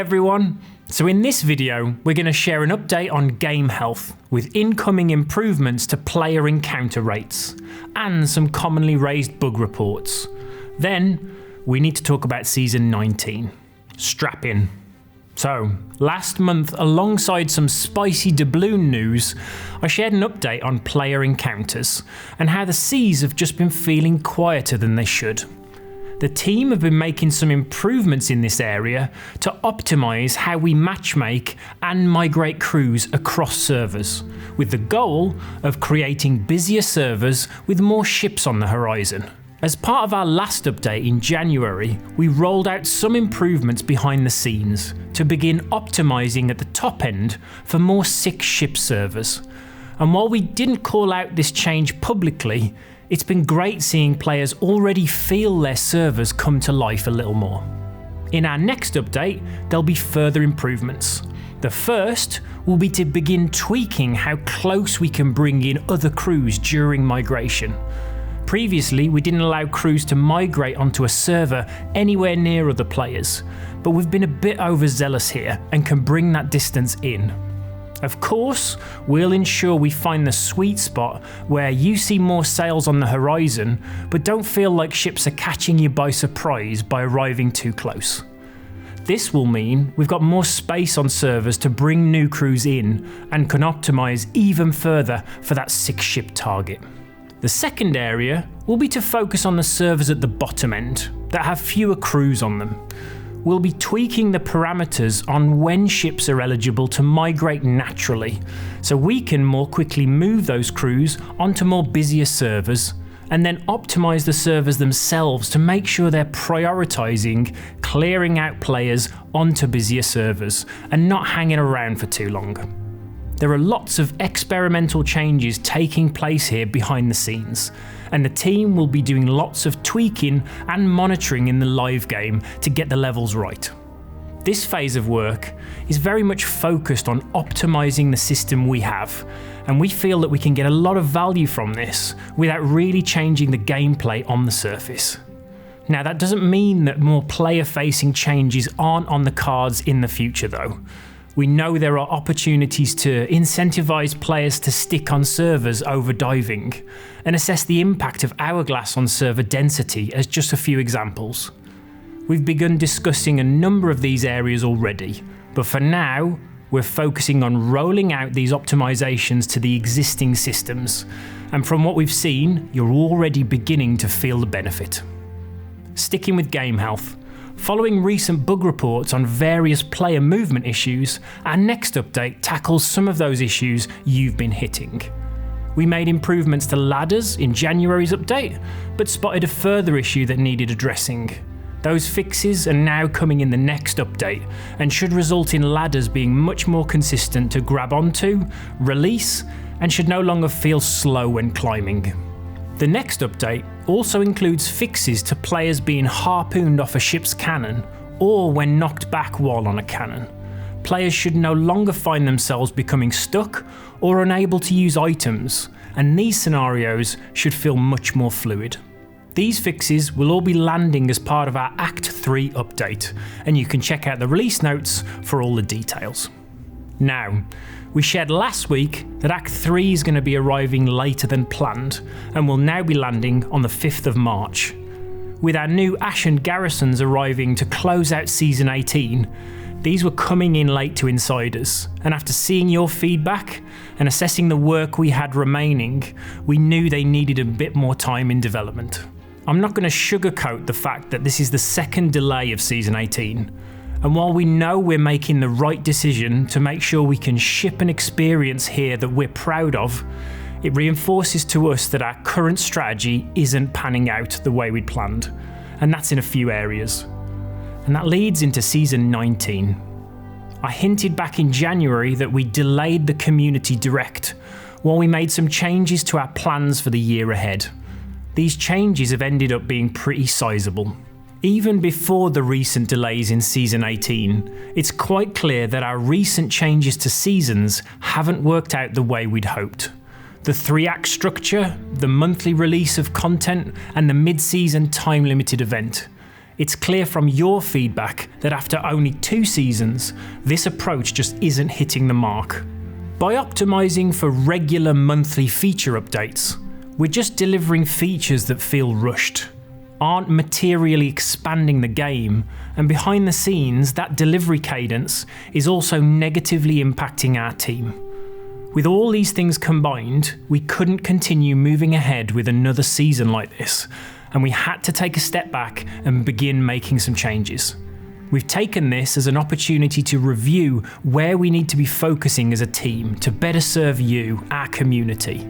everyone! So in this video, we're going to share an update on game health with incoming improvements to player encounter rates and some commonly raised bug reports. Then, we need to talk about Season 19. Strap in. So, last month, alongside some spicy doubloon news, I shared an update on player encounters and how the seas have just been feeling quieter than they should. The team have been making some improvements in this area to optimise how we matchmake and migrate crews across servers, with the goal of creating busier servers with more ships on the horizon. As part of our last update in January, we rolled out some improvements behind the scenes to begin optimising at the top end for more 6-ship servers. And while we didn't call out this change publicly, it's been great seeing players already feel their servers come to life a little more. In our next update, there'll be further improvements. The first will be to begin tweaking how close we can bring in other crews during migration. Previously, we didn't allow crews to migrate onto a server anywhere near other players, but we've been a bit overzealous here and can bring that distance in. Of course, we'll ensure we find the sweet spot where you see more sails on the horizon, but don't feel like ships are catching you by surprise by arriving too close. This will mean we've got more space on servers to bring new crews in and can optimise even further for that 6-ship target. The second area will be to focus on the servers at the bottom end that have fewer crews on them. We'll be tweaking the parameters on when ships are eligible to migrate naturally, so we can more quickly move those crews onto more busier servers, and then optimise the servers themselves to make sure they're prioritising clearing out players onto busier servers and not hanging around for too long. There are lots of experimental changes taking place here behind the scenes, and the team will be doing lots of tweaking and monitoring in the live game to get the levels right. This phase of work is very much focused on optimising the system we have, and we feel that we can get a lot of value from this without really changing the gameplay on the surface. Now, that doesn't mean that more player-facing changes aren't on the cards in the future though. We know there are opportunities to incentivise players to stick on servers over diving, and assess the impact of Hourglass on server density as just a few examples. We've begun discussing a number of these areas already, but for now, we're focusing on rolling out these optimisations to the existing systems, and from what we've seen, you're already beginning to feel the benefit. Sticking with game health, following recent bug reports on various player movement issues, our next update tackles some of those issues you've been hitting. We made improvements to ladders in January's update, but spotted a further issue that needed addressing. Those fixes are now coming in the next update and should result in ladders being much more consistent to grab onto, release, and should no longer feel slow when climbing. The next update also includes fixes to players being harpooned off a ship's cannon or when knocked back while on a cannon. Players should no longer find themselves becoming stuck or unable to use items, and these scenarios should feel much more fluid. These fixes will all be landing as part of our Act 3 update, and you can check out the release notes for all the details. Now, we shared last week that Act 3 is going to be arriving later than planned and will now be landing on the 5th of March. With our new Ashen Garrisons arriving to close out Season 18, these were coming in late to insiders, and after seeing your feedback and assessing the work we had remaining, we knew they needed a bit more time in development. I'm not going to sugarcoat the fact that this is the second delay of Season 18. And while we know we're making the right decision to make sure we can ship an experience here that we're proud of, it reinforces to us that our current strategy isn't panning out the way we'd planned, and that's in a few areas. And that leads into Season 19. I hinted back in January that we delayed the community direct, while we made some changes to our plans for the year ahead. These changes have ended up being pretty sizable. Even before the recent delays in Season 18, it's quite clear that our recent changes to seasons haven't worked out the way we'd hoped. The 3-act structure, the monthly release of content, and the mid-season time-limited event. It's clear from your feedback that after only 2 seasons, this approach just isn't hitting the mark. By optimizing for regular monthly feature updates, we're just delivering features that feel rushed, aren't materially expanding the game, and behind the scenes, that delivery cadence is also negatively impacting our team. With all these things combined, we couldn't continue moving ahead with another season like this, and we had to take a step back and begin making some changes. We've taken this as an opportunity to review where we need to be focusing as a team to better serve you, our community.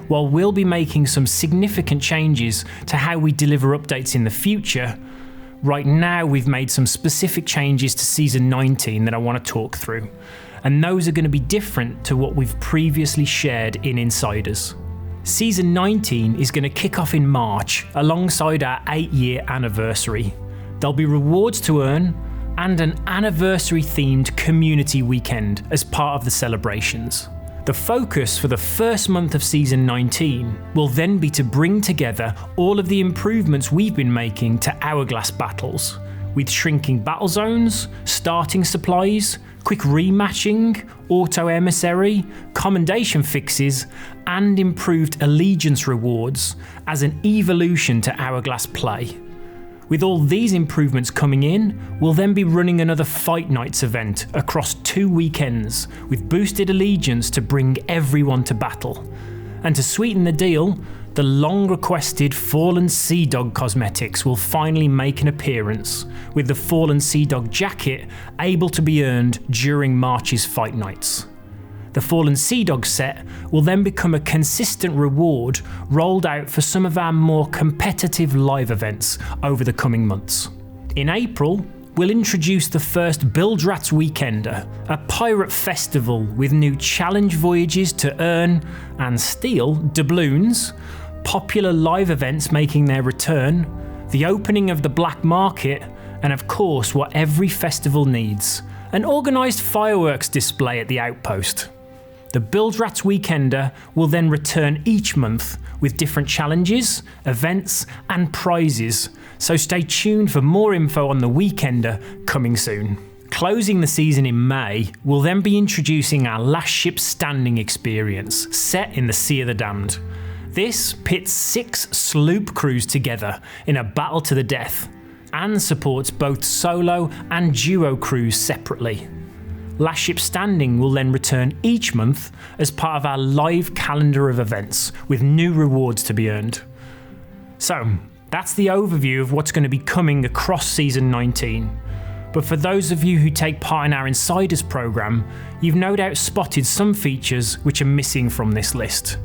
While we'll be making some significant changes to how we deliver updates in the future, right now we've made some specific changes to Season 19 that I want to talk through, and those are going to be different to what we've previously shared in Insiders. Season 19 is going to kick off in March alongside our 8-year anniversary. There'll be rewards to earn and an anniversary-themed community weekend as part of the celebrations. The focus for the first month of Season 19 will then be to bring together all of the improvements we've been making to Hourglass battles, with shrinking battle zones, starting supplies, quick rematching, auto emissary, commendation fixes, and improved allegiance rewards as an evolution to Hourglass play. With all these improvements coming in, we'll then be running another Fight Nights event across 2 weekends with boosted allegiance to bring everyone to battle. And to sweeten the deal, the long requested Fallen Sea Dog cosmetics will finally make an appearance, with the Fallen Sea Dog jacket able to be earned during March's Fight Nights. The Fallen Sea Dog set will then become a consistent reward rolled out for some of our more competitive live events over the coming months. In April, we'll introduce the first Bildrats Weekender, a pirate festival with new challenge voyages to earn and steal doubloons, popular live events making their return, the opening of the black market, and of course what every festival needs, an organised fireworks display at the outpost. The Bildrats Weekender will then return each month with different challenges, events and prizes, so stay tuned for more info on the Weekender coming soon. Closing the season in May, we'll then be introducing our Last Ship Standing experience, set in the Sea of the Damned. This pits 6 sloop crews together in a battle to the death, and supports both solo and duo crews separately. Last Ship Standing will then return each month as part of our live calendar of events with new rewards to be earned. So, that's the overview of what's going to be coming across Season 19. But for those of you who take part in our Insiders program, you've no doubt spotted some features which are missing from this list.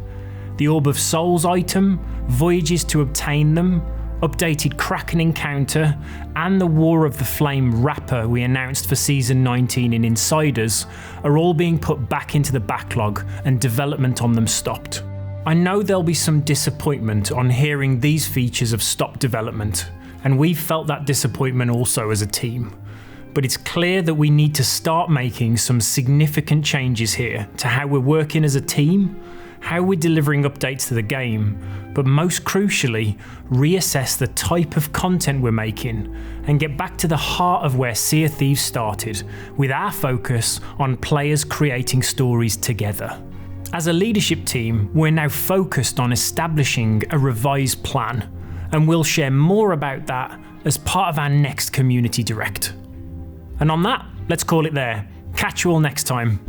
The Orb of Souls item, voyages to obtain them, updated Kraken encounter, and the War of the Flame wrapper we announced for Season 19 in Insiders are all being put back into the backlog and development on them stopped. I know there'll be some disappointment on hearing these features have stopped development, and we've felt that disappointment also as a team. But it's clear that we need to start making some significant changes here to how we're working as a team, how we're delivering updates to the game, but most crucially, reassess the type of content we're making and get back to the heart of where Sea of Thieves started, with our focus on players creating stories together. As a leadership team, we're now focused on establishing a revised plan, and we'll share more about that as part of our next Community Direct. And on that, let's call it there. Catch you all next time.